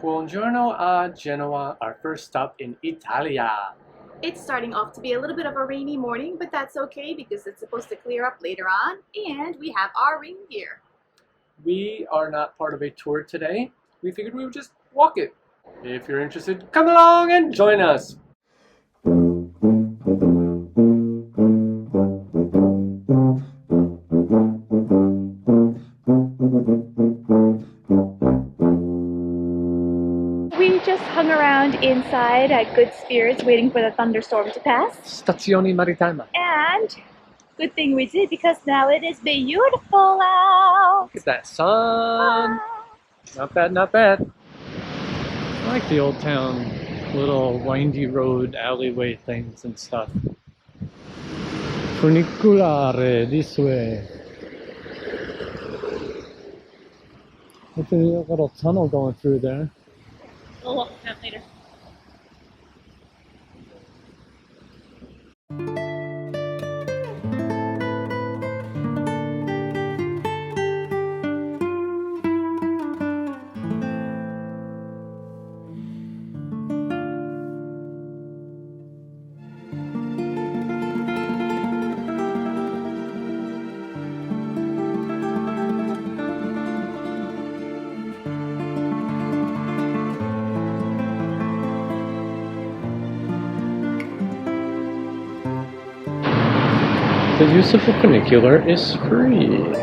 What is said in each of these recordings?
Buongiorno a Genoa, our first stop in Italia. It's starting off to be a little bit of a rainy morning, but that's okay because it's supposed to clear up later on, and we have our rain gear. We are not part of a tour today. We figured we would just walk it. If you're interested, come along and join us. We just hung around inside at good spirits waiting for the thunderstorm to pass. Stazione Marittima. And good thing we did because now it is beautiful out. Look at that sun. Not bad, not bad. I like the old town, little windy road, alleyway things and stuff. Funicular, this way. Look at the little tunnel going through there. We'll walk that later. The use of a funicular is free.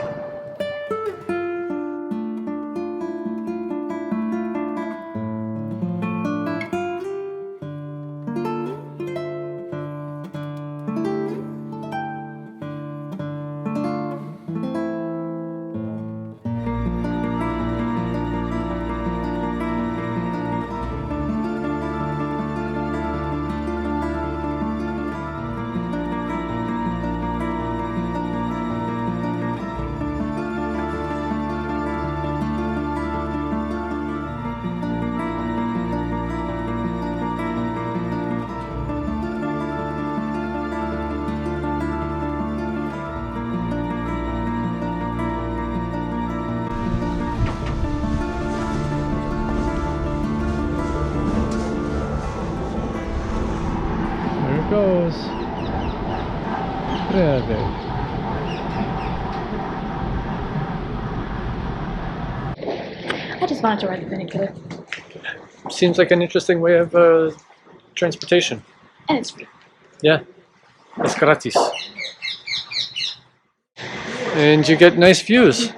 Goes. I just wanted to ride the funicular. Seems like an interesting way of transportation. And it's free. Yeah, it's gratis. And you get nice views.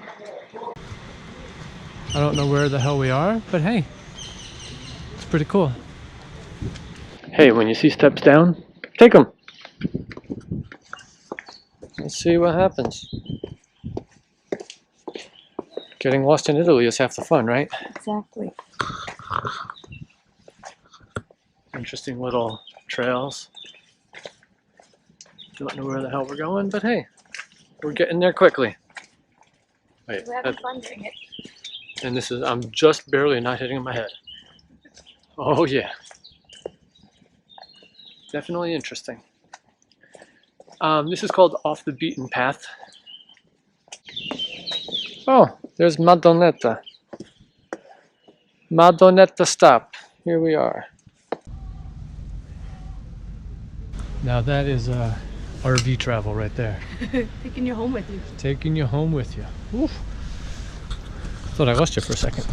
I don't know where the hell we are, but hey, it's pretty cool. Hey, when you see steps down, take them. Let's see what happens. Getting lost in Italy is half the fun, right? Exactly. Interesting little trails. Don't know where the hell we're going, but hey, we're getting there quickly. Wait, We're having fun doing it. and this is, I'm just barely not hitting my head. Oh yeah. Definitely interesting. This is called Off the Beaten Path. Oh, there's Madonnetta. Madonnetta stop. Here we are. Now that is RV travel right there. Taking you home with you. Taking you home with you. Oof. Thought I lost you for a second.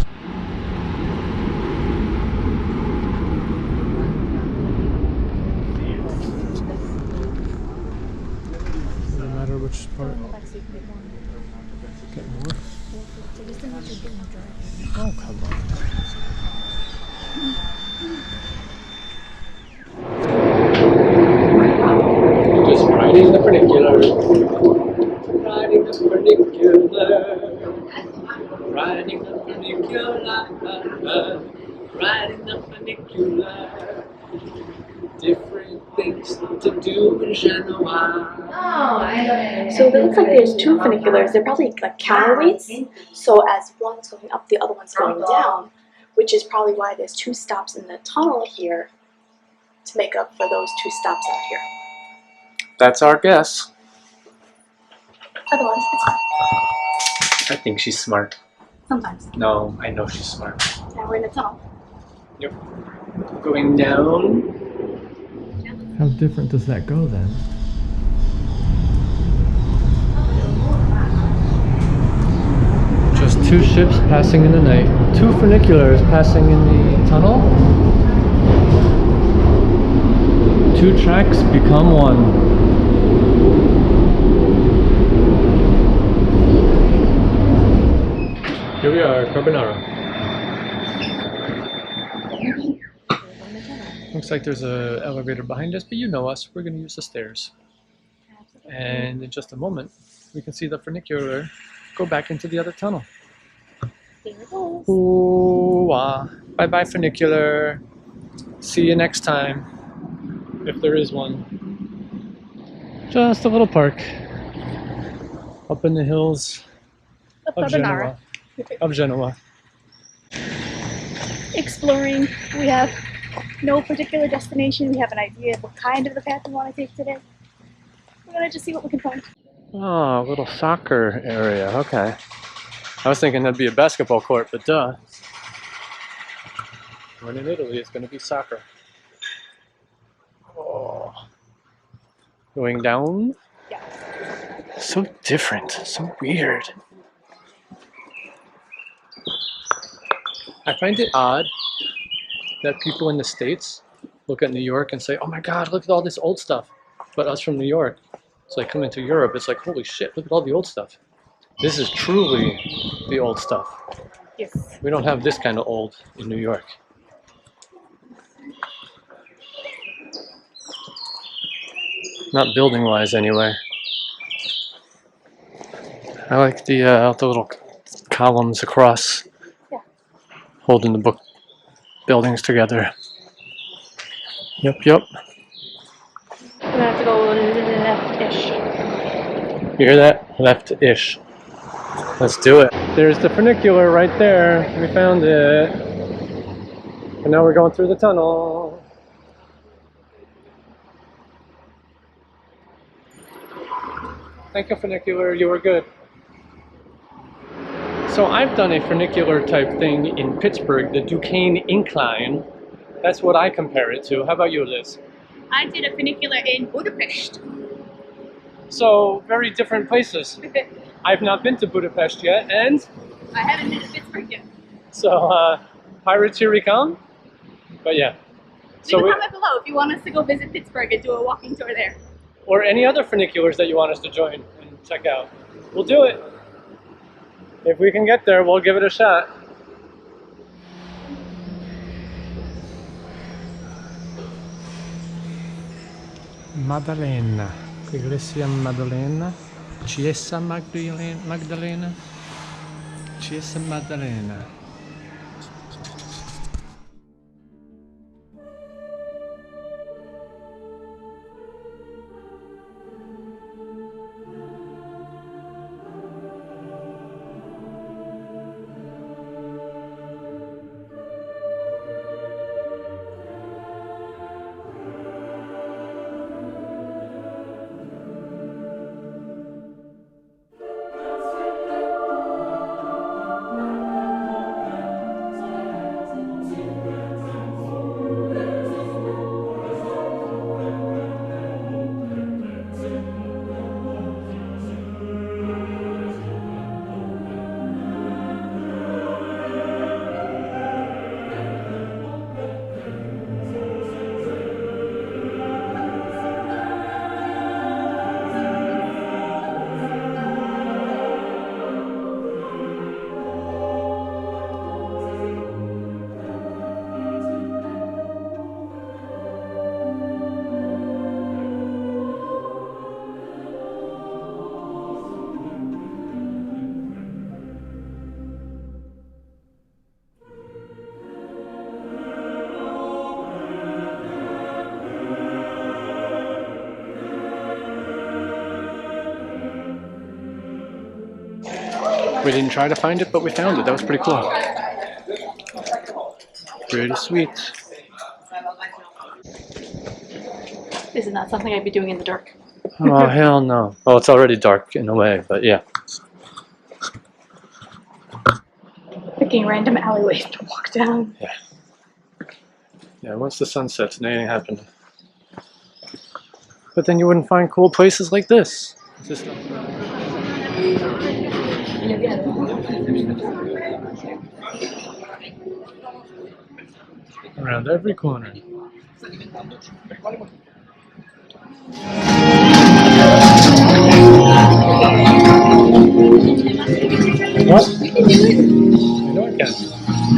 Doesn't matter which part. Get more? Oh, come on. Just riding the funicular. Riding the funicular. Riding the funicular. Riding the funicular. Different things to do in Genoa. So it looks like there's two funiculars. They're probably like counterweights. So as one's going up, the other one's going down, which is probably why there's two stops in the tunnel here to make up for those two stops out here. That's our guess. Otherwise, it's fine. I think she's smart. Sometimes. No, I know she's smart. Now we're in a tunnel. Yep. Going down. How different does that go then? Just two ships passing in the night. Two funiculars passing in the tunnel. Two tracks become one. Here we are, Carbonara. Looks like there's an elevator behind us, but you know us, we're going to use the stairs. And in just a moment, we can see the funicular go back into the other tunnel. There it goes. Ooh, bye bye funicular. See you next time, if there is one. Just a little park up in the hills of Genoa. Exploring. We have no particular destination. We have an idea of what kind of the path we want to take today. We're gonna just see what we can find. Oh, a little soccer area. Okay. I was thinking that'd be a basketball court, but duh. When in Italy, it's going to be soccer. Oh. Going down? Yeah. So different. So weird. I find it odd that people in the States look at New York and say, oh my God, look at all this old stuff. But us from New York, it's like coming to Europe, it's like, holy shit, look at all the old stuff. This is truly the old stuff. Yes. We don't have this kind of old in New York. Not building-wise, anyway. I like the little columns across, holding the book buildings together. Yep. We're gonna have to go left-ish. You hear that? Left-ish. Let's do it. There's the funicular right there. We found it. And now we're going through the tunnel. Thank you, funicular. You were good. So I've done a funicular type thing in Pittsburgh, the Duquesne Incline. That's what I compare it to. How about you, Liz? I did a funicular in Budapest. So, very different places. I've not been to Budapest yet, and I haven't been to Pittsburgh yet. so, pirates, here we come. But yeah. Leave a comment below if you want us to go visit Pittsburgh and do a walking tour there. Or any other funiculars that you want us to join and check out. We'll do it. If we can get there, we'll give it a shot. Maddalena. Iglesia Maddalena. Chiesa Magdalena. Chiesa Maddalena. We didn't try to find it, but we found it. That was pretty cool. Pretty sweet. This is not something I'd be doing in the dark. Oh, hell no. Well, it's already dark in a way, but yeah. Picking random alleyways to walk down. Yeah. Yeah, once the sun sets, and anything happened. But then you wouldn't find cool places like this. It's just around every corner. What? I know I can.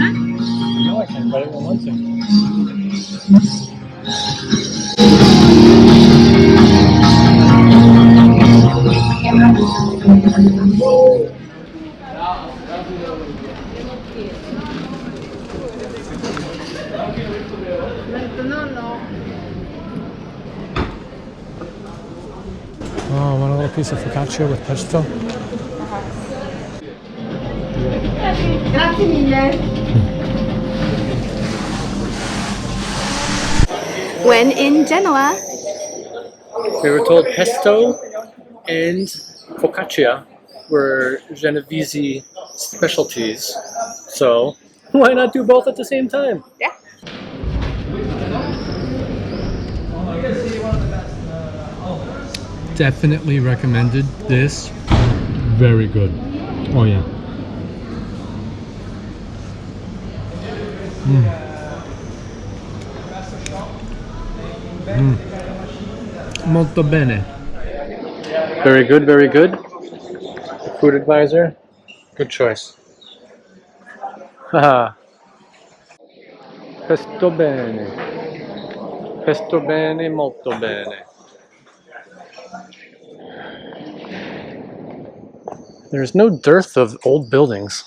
I know I can, but I don't want to. Oh, I want a little piece of focaccia with pesto. Grazie mille. When in Genoa, We were told pesto and focaccia were Genovese specialties. So why not do both at the same time? yeah. Definitely recommended this. Very good. Oh yeah. Molto bene. Very good, very good. Food advisor, good choice. Haha. Pesto bene. Pesto bene, molto bene. There's no dearth of old buildings.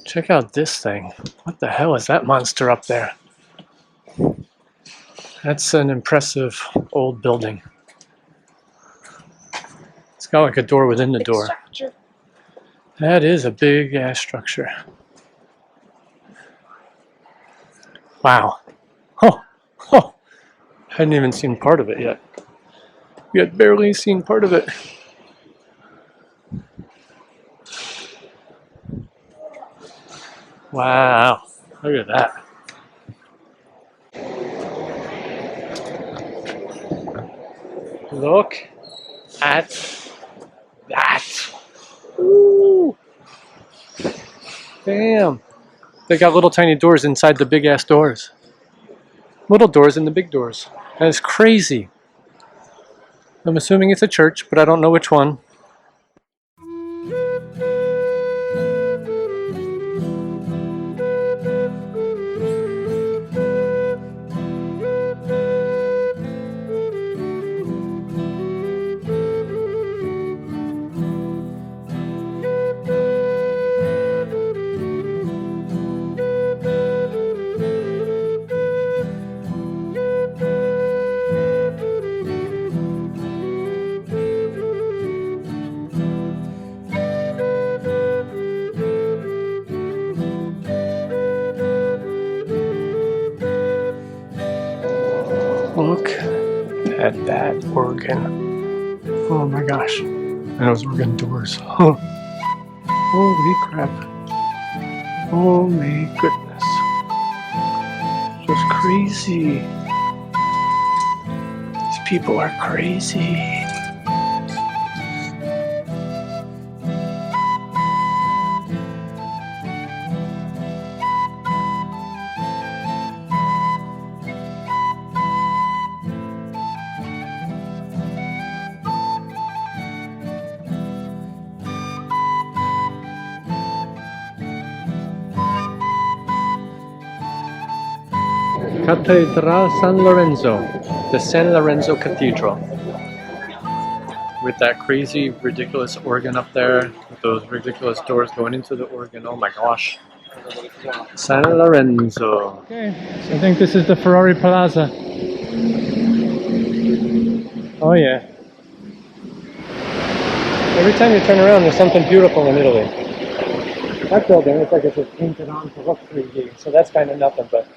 Check out this thing. What the hell is that monster up there? That's an impressive old building. It's got like a door within the door. Structure. That is a big ass structure. Wow. Oh, oh. Hadn't even seen part of it yet. We had barely seen part of it. Wow. Look at that. Look at that. Ooh. Damn. They got little tiny doors inside the big ass doors. Little doors in the big doors. That is crazy. I'm assuming it's a church, but I don't know which one. Look at that organ. Oh my gosh. And those organ doors. Huh. Holy crap. Oh my goodness. Just crazy. These people are crazy. Catedral San Lorenzo, the San Lorenzo Cathedral. With that crazy, ridiculous organ up there, with those ridiculous doors going into the organ. Oh my gosh. San Lorenzo. Okay, so I think this is the Ferrari Plaza. Oh yeah. Every time you turn around, there's something beautiful in Italy. That building looks like it's just painted on to look 3D, so that's kind of nothing, but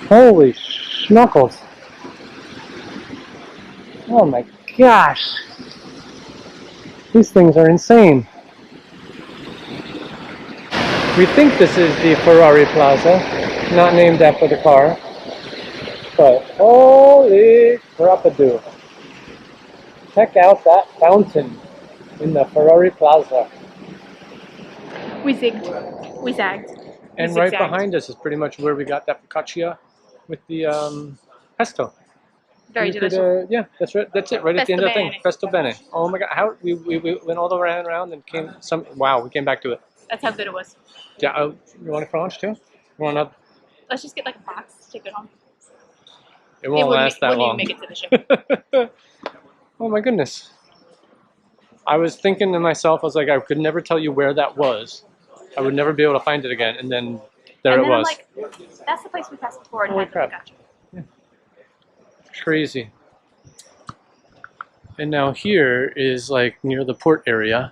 holy schnuckles. Oh my gosh. These things are insane. We think this is the Ferrari Plaza, not named after the car. but holy crap-a-doo. Check out that fountain in the Ferrari Plaza. We zigged. We zagged. And right behind us is pretty much where we got that focaccia with the pesto. Very You delicious. could, yeah, that's right. That's it. Right at the end of the thing. bene. Pesto bene. Oh my god! How we went all the way around and came some. Wow, we came back to it. That's how good it was. Yeah. You want it for lunch too? You want another? Let's just get like a box, take it home. It won't last that long. Wouldn't even make it to the ship. Oh my goodness. I was thinking to myself, I was like, I could never tell you where that was. I would never be able to find it again. And then there and it then was. I'm like, that's the place we passed before and Holy had the crap. focaccia. Yeah. Crazy. And now here is like near the port area.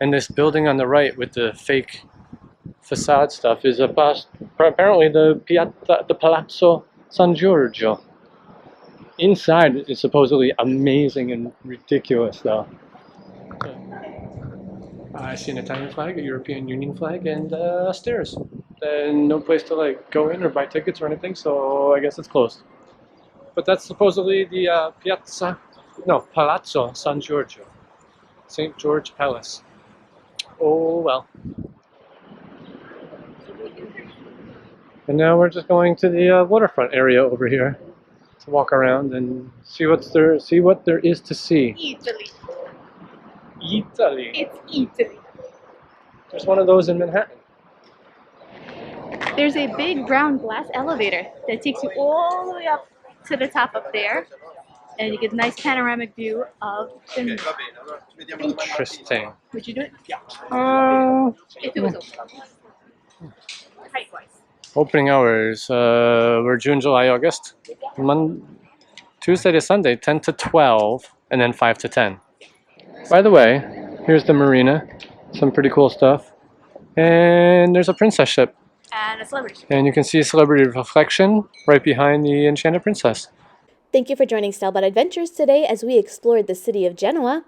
And this building on the right with the fake facade stuff is apparently the Palazzo San Giorgio. Inside is supposedly amazing and ridiculous though. I see an Italian flag, a European Union flag, and stairs. And no place to like go in or buy tickets or anything, so I guess it's closed. But that's supposedly the Palazzo San Giorgio. St. George Palace. Oh well. And now we're just going to the waterfront area over here to walk around and see what there is to see. Italy. Italy. It's Italy. There's one of those in Manhattan. There's a big brown glass elevator that takes you all the way up to the top up there. And you get a nice panoramic view of Genoa. Interesting. Would you do it? If it was open. Height-wise. Opening hours were June, July, August. Tuesday to Sunday, 10 to 12, and then 5 to 10. By the way, here's the marina. Some pretty cool stuff. And there's a princess ship. And a celebrity ship. And you can see a celebrity reflection right behind the Enchanted Princess. Thank you for joining Stelbot Adventures today as we explored the city of Genoa.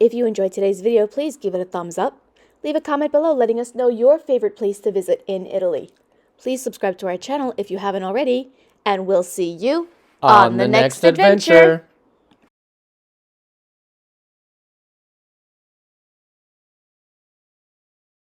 If you enjoyed today's video, please give it a thumbs up. Leave a comment below letting us know your favorite place to visit in Italy. Please subscribe to our channel if you haven't already, and we'll see you on the next adventure.